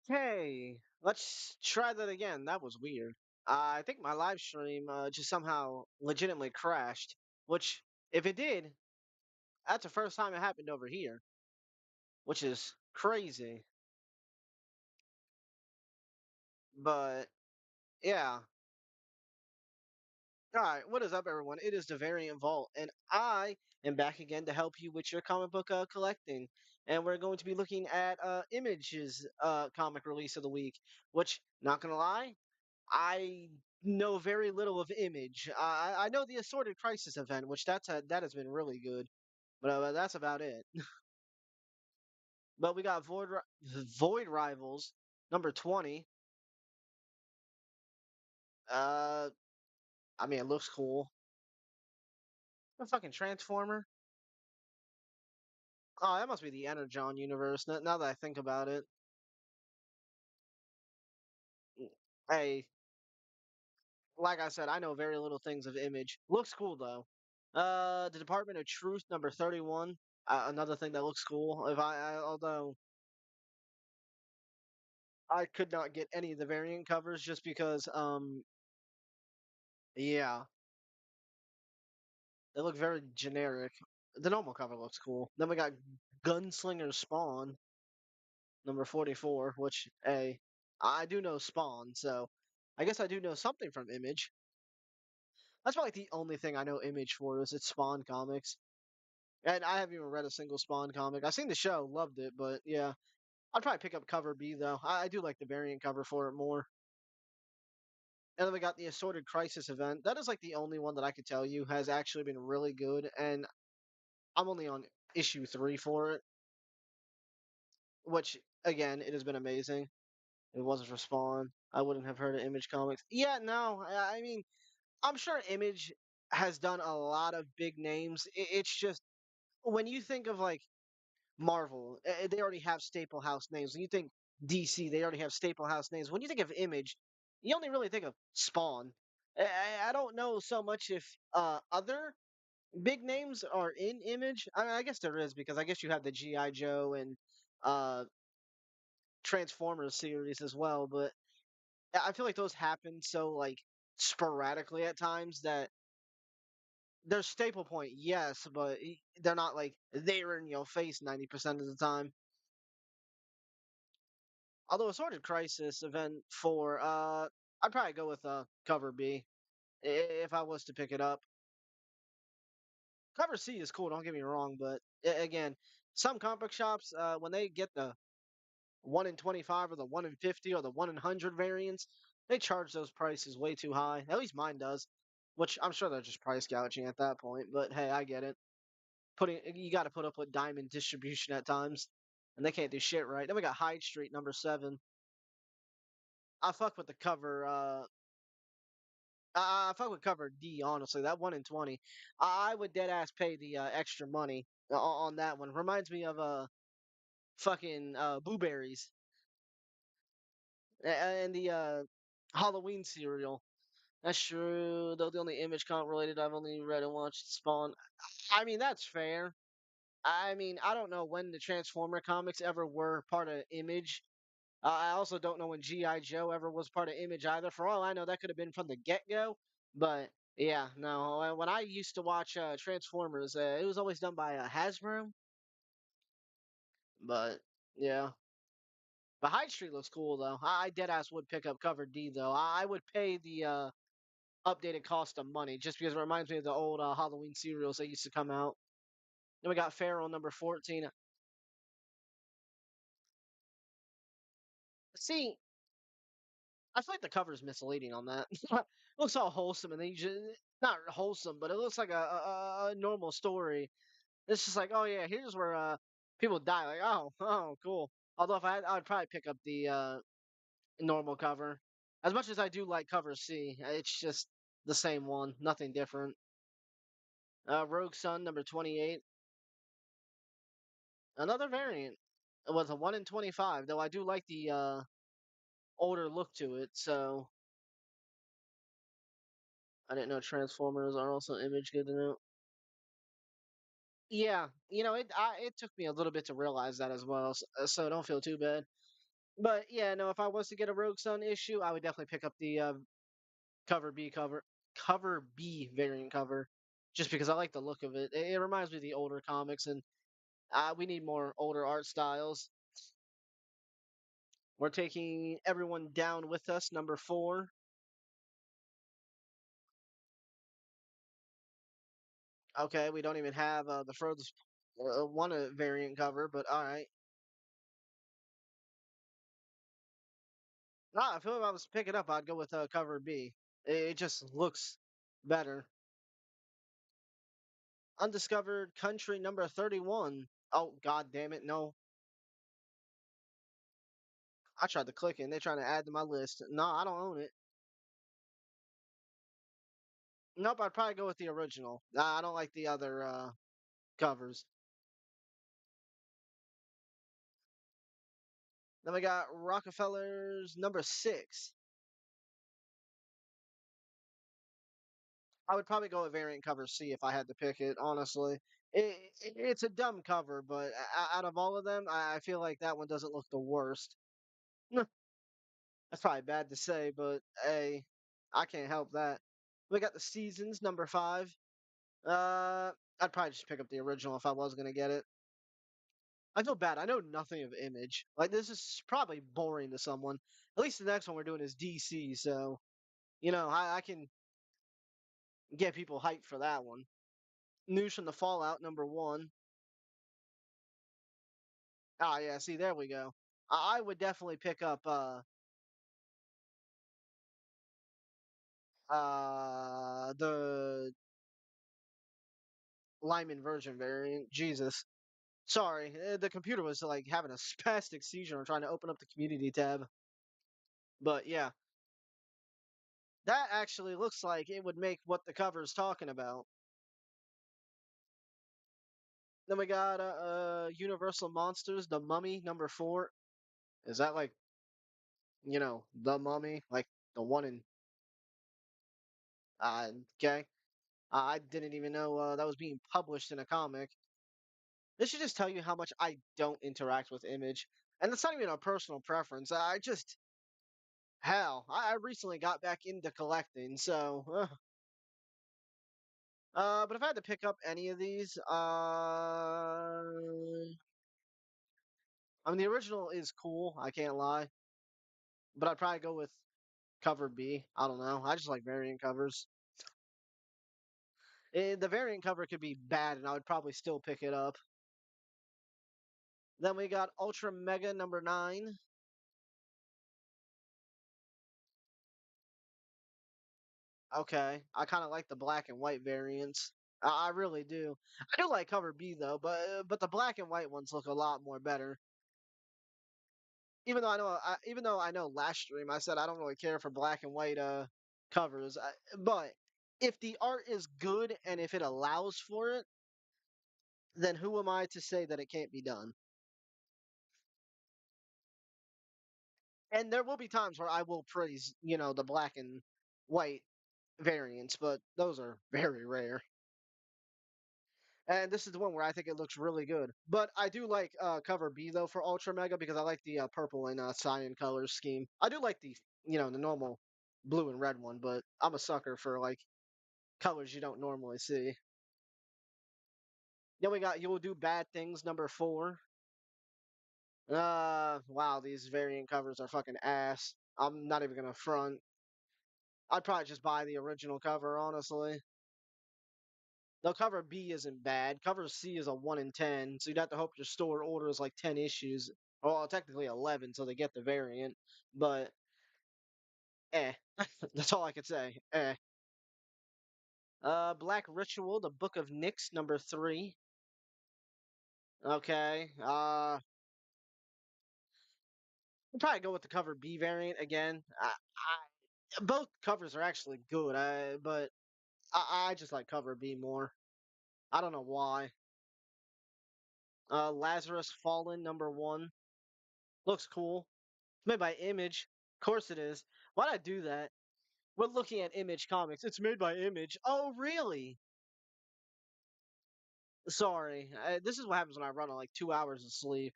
Hey, let's try that again. That was weird. I think my live stream just somehow legitimately crashed, which, if it did, that's the first time it happened over here, which is crazy. But yeah. All right, what is up, everyone? It is the Variant Vault, and I am back again to help you with your comic book collecting. And we're going to be looking at Image's comic release of the week, which, not gonna lie, I know very little of Image. I know the Assorted Crisis event, which that has been really good, but that's about it. But we got Void Rivals number 20. Uh, I mean, it looks cool. A fucking Transformer. Oh, that must be the Energon universe. Now that I think about it, hey, like I said, I know very little things of Image. Looks cool though. The Department of Truth number 31. Another thing that looks cool. Although I could not get any of the variant covers just because, yeah, they look very generic. The normal cover looks cool. Then we got Gunslinger Spawn number 44, which, hey, I do know Spawn, so I guess I do know something from Image. That's probably the only thing I know Image for is its Spawn comics. And I haven't even read a single Spawn comic. I've seen the show, loved it, but yeah. I'd probably pick up cover B though. I do like the variant cover for it more. And then we got the Assorted Crisis event. That is like the only one that I could tell you has actually been really good. And I'm only on issue 3 for it, which again, it has been amazing. If it wasn't for Spawn, I wouldn't have heard of Image Comics. Yeah, no, I mean, I'm sure Image has done a lot of big names. It's just when you think of like Marvel, they already have staple house names. When you think DC, they already have staple house names. When you think of Image, you only really think of Spawn. I don't know so much if other big names are in Image. I guess there is because I guess you have the GI Joe and uh, Transformers series as well. But I feel like those happen so like sporadically at times that they're staple point, yes, but they're not like they're in your face 90% of the time. Although a Sorted Crisis event for I'd probably go with cover B if I was to pick it up. Cover C is cool, don't get me wrong, but again, some comic book shops when they get the 1 in 25 or the 1 in 50 or the 1 in 100 variants, they charge those prices way too high. At least mine does, which I'm sure they're just price gouging at that point, but hey, I get it. Putting You got to put up with diamond distribution at times, and they can't do shit right. Then we got Hyde Street number 7. I fuck with the cover. I fuck with cover D, honestly. That 1 in 20. I would dead ass pay the extra money on that one. Reminds me of fucking Blueberries and the Halloween cereal. That's true. Though the only Image comp related I've only read and watched Spawn. I mean, that's fair. I mean, I don't know when the Transformer comics ever were part of Image. I also don't know when G.I. Joe ever was part of Image either. For all I know, that could have been from the get go. But yeah, no. When I used to watch Transformers, it was always done by Hasbro. But yeah, but Hyde Street looks cool though. I dead ass would pick up cover D though. I would pay the updated cost of money just because it reminds me of the old Halloween cereals that used to come out. Then we got Pharaoh number 14. See, I feel like the cover is misleading on that. It looks all wholesome, and then you just not wholesome, but it looks like a normal story. It's just like, oh yeah, here's where people die. Like, oh, cool. Although if I'd probably pick up the normal cover. As much as I do like cover C, it's just the same one, nothing different. Rogue Sun number 28, another variant. It was a 1 in 25, though I do like the older look to it. So I didn't know Transformers are also Image. Good to know. Yeah, it took me a little bit to realize that as well, so don't feel too bad. But yeah, no, if I was to get a Rogue Sun issue, I would definitely pick up the cover B cover B variant cover, just because I like the look of it. It reminds me of the older comics, and we need more older art styles. We're taking everyone down with us. Number 4. Okay, we don't even have the furthest one variant cover, but all right. Nah, I feel if I was to pick it up, I'd go with cover B. It just looks better. Undiscovered country number 31. Oh, god damn it, no. I tried to click it and they're trying to add to my list. No, I don't own it. Nope, I'd probably go with the original. I don't like the other covers. Then we got Rockefeller's number 6. I would probably go with variant cover C if I had to pick it, honestly. It's a dumb cover, but out of all of them, I feel like that one doesn't look the worst. That's probably bad to say, but hey, I can't help that. We got the Seasons number 5. Uh, I'd probably just pick up the original if I was gonna get it. I feel bad. I know nothing of Image. Like this is probably boring to someone. At least the next one we're doing is DC, so I can get people hyped for that one. News from the Fallout number 1. Ah, yeah. See, there we go. I would definitely pick up the Lyman version variant. Jesus. Sorry, the computer was like having a spastic seizure and trying to open up the community tab. But yeah, that actually looks like it would make what the cover is talking about. Then we got Universal Monsters, The Mummy number 4. Is that like The Mummy, like the one in? Okay, I didn't even know that was being published in a comic. This should just tell you how much I don't interact with Image, and it's not even a personal preference. I just hell, I recently got back into collecting, so. But if I had to pick up any of these, I mean the original is cool. I can't lie, but I'd probably go with cover B. I don't know. I just like variant covers. The variant cover could be bad, and I would probably still pick it up. Then we got Ultra Mega number 9. Okay, I kind of like the black and white variants. I really do. I do like cover B though, but the black and white ones look a lot more better. Even though I know last stream I said I don't really care for black and white covers, but if the art is good and if it allows for it, then who am I to say that it can't be done? And there will be times where I will praise, the black and white variants, but those are very rare. And this is the one where I think it looks really good. But I do like cover B though for Ultra Mega because I like the purple and cyan color scheme. I do like the normal blue and red one, but I'm a sucker for like colors you don't normally see. Then we got You'll Do Bad Things number 4. Wow, these variant covers are fucking ass. I'm not even gonna front. I'd probably just buy the original cover, honestly. Though cover B isn't bad. Cover C is a 1 in 10, so you'd have to hope your store orders like 10 issues. Well, technically 11, so they get the variant. But, eh. That's all I could say. Eh. Black Ritual, The Book of Nyx, number 3. Okay. I'd probably go with the cover B variant again. Both covers are actually good, but I just like cover B more. I don't know why. Lazarus Fallen, number 1. Looks cool. It's made by Image. Of course it is. Why'd I do that? We're looking at Image Comics. It's made by Image. Oh, really? Sorry. This is what happens when I run on like 2 hours of sleep.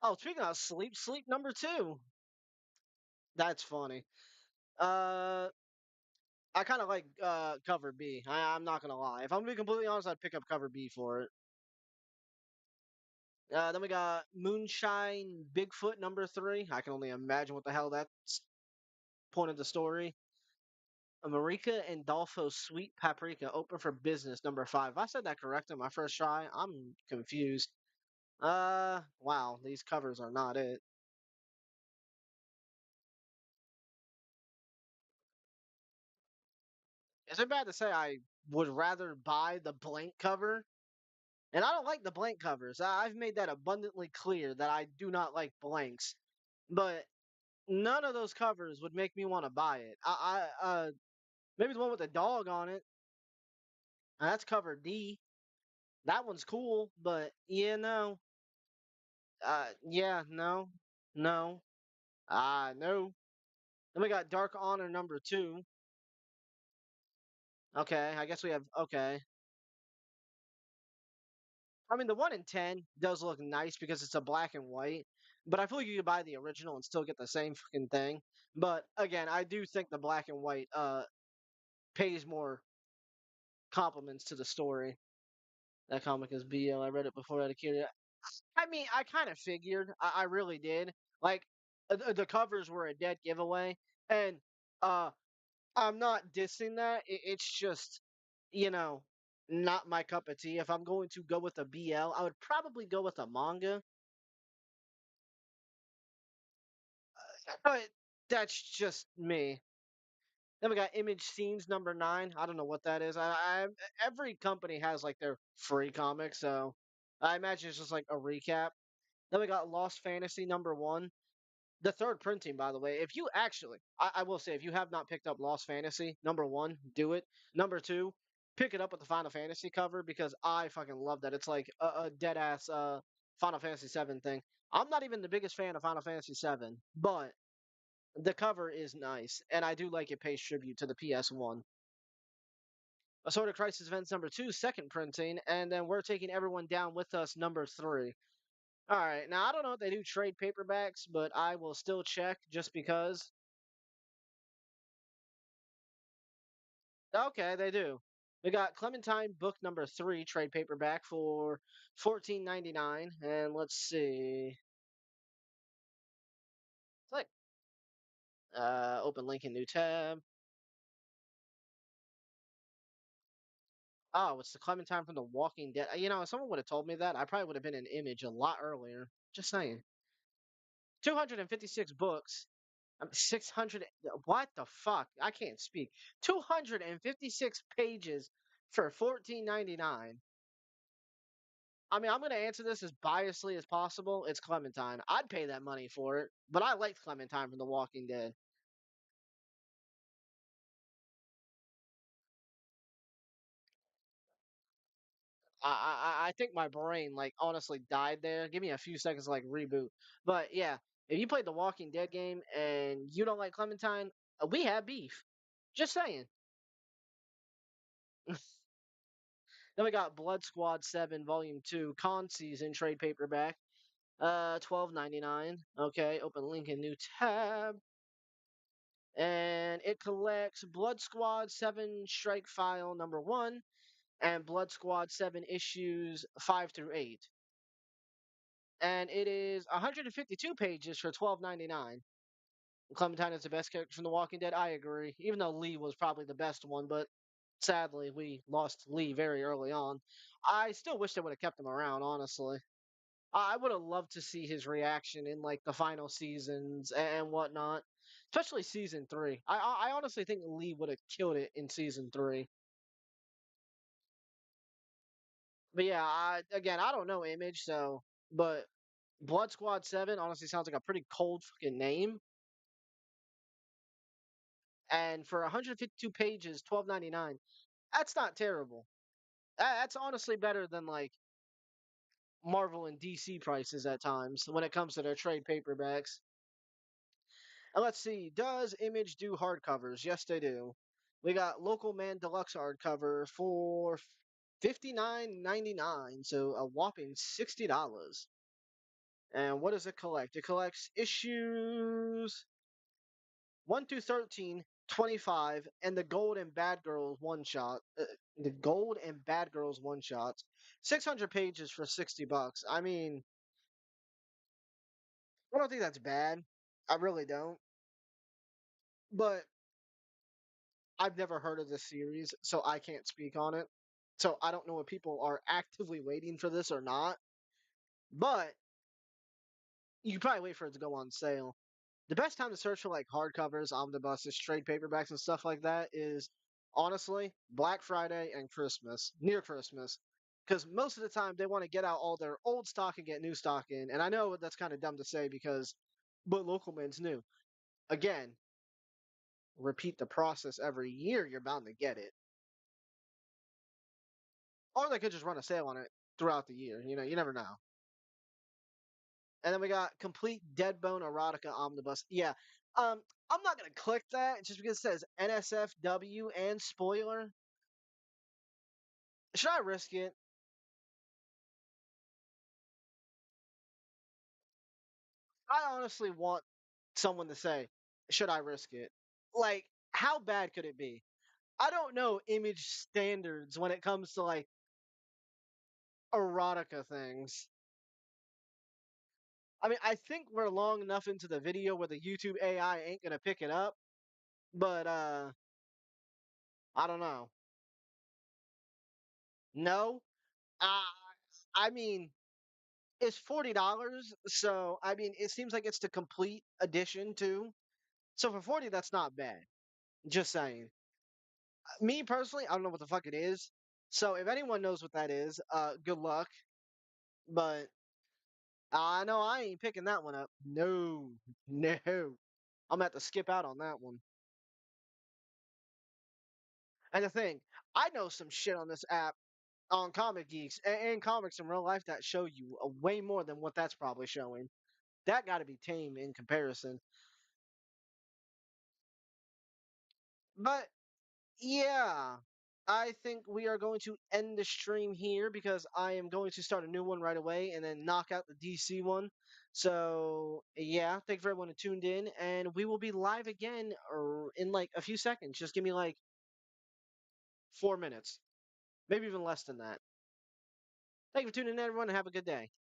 Oh, speaking of sleep, sleep number two. That's funny. Uh, I kind of like cover B. I'm not gonna lie. If I'm gonna be completely honest, I'd pick up cover B for it. Then we got Moonshine Bigfoot number three. I can only imagine what the hell that's point of the story. Marika and Dolfo Sweet Paprika open for business number five. If I said that correct on my first try, I'm confused. Wow, these covers are not it. Is it bad to say I would rather buy the blank cover? And I don't like the blank covers. I've made that abundantly clear that I do not like blanks. But none of those covers would make me want to buy it. Maybe the one with the dog on it. That's cover D. That one's cool, but yeah, no. Yeah, no, no, no. Then we got Dark Honor number two. Okay, I guess we have. Okay, I mean the 1 in 10 does look nice because it's a black and white, but I feel like you could buy the original and still get the same fucking thing. But again, I do think the black and white pays more compliments to the story. That comic is BL. I read it before I had a kid. I mean, I kind of figured. I really did. Like, the covers were a dead giveaway, and uh, I'm not dissing that. It's just, you know, not my cup of tea. If I'm going to go with a BL, I would probably go with a manga. But that's just me. Then we got Image Scenes number nine. I don't know what that is. Every company has like their free comics, so I imagine it's just like a recap. Then we got Lost Fantasy number one. The third printing, by the way, if you actually, I will say, if you have not picked up Lost Fantasy, number one, do it. Number two, pick it up with the Final Fantasy cover because I fucking love that. It's like a dead ass Final Fantasy VII thing. I'm not even the biggest fan of Final Fantasy VII, but the cover is nice, and I do like it pays tribute to the PS1. Assorted Crisis Events number two, second printing, and then we're taking everyone down with us number three. All right, now I don't know if they do trade paperbacks, but I will still check just because. Okay, they do. We got Clementine book number three trade paperback for 14.99, and let's see. It's like open link in new tab. Oh, it's the Clementine from The Walking Dead. If someone would have told me that, I probably would have been an image a lot earlier. Just saying. 256 books. 600. What the fuck? I can't speak. 256 pages for 14.99. I mean, I'm going to answer this as biasly as possible. It's Clementine. I'd pay that money for it, but I liked Clementine from The Walking Dead. I think my brain like honestly died there. Give me a few seconds to like reboot. But yeah, if you played the Walking Dead game and you don't like Clementine, we have beef. Just saying. Then we got Blood Squad 7 Volume 2 Con Season trade paperback. 12.99. Okay, open link in new tab. And it collects Blood Squad 7 Strike File number 1 and Blood Squad 7 issues 5 through 8. And it is 152 pages for 12.99. Clementine is the best character from The Walking Dead. I agree. Even though Lee was probably the best one, but sadly we lost Lee very early on. I still wish they would have kept him around, honestly. I would have loved to see his reaction in like the final seasons and whatnot, especially season three. I honestly think Lee would have killed it in season three. But yeah, again, I don't know Image, so but Blood Squad 7 honestly sounds like a pretty cold fucking name. And for 152 pages, 12.99, that's not terrible. That's honestly better than like Marvel and DC prices at times when it comes to their trade paperbacks. And let's see, does Image do hardcovers? Yes, they do. We got Local Man Deluxe hardcover for 59.99, so a whopping $60. And what does it collect? It collects issues 1 through 13, 25, and the Gold and Bad Girls one shot. The Gold and Bad Girls one shots. 600 pages for $60. I mean, I don't think that's bad. I really don't. But I've never heard of this series, so I can't speak on it. So I don't know if people are actively waiting for this or not. But you can probably wait for it to go on sale. The best time to search for like hardcovers, omnibuses, trade paperbacks, and stuff like that is honestly Black Friday and Christmas, near Christmas. Because most of the time they want to get out all their old stock and get new stock in. And I know that's kind of dumb to say because, but local men's new. Again, repeat the process every year, you're bound to get it. Or they could just run a sale on it throughout the year. You know, you never know. And then we got complete Deadbone Erotica Omnibus. Yeah. I'm not gonna click that just because it says NSFW and spoiler. Should I risk it? I honestly want someone to say, should I risk it? Like, how bad could it be? I don't know image standards when it comes to like erotica things. I mean, I think we're long enough into the video where the YouTube AI ain't gonna pick it up, but I don't know. No, uh, I mean, it's $40, so I mean, it seems like it's the complete edition too. So for 40, that's not bad. Just saying. Me personally, I don't know what the fuck it is. So if anyone knows what that is, good luck. But I know I ain't picking that one up. No, no. I'm gonna have to skip out on that one. And the thing, I know some shit on this app on Comic Geeks and comics in real life that show you way more than what that's probably showing. That got to be tame in comparison. But yeah, I think we are going to end the stream here because I am going to start a new one right away and then knock out the DC one. So yeah, thank you for everyone who tuned in, and we will be live again in like a few seconds. Just give me like 4 minutes, maybe even less than that. Thank you for tuning in, everyone, and have a good day.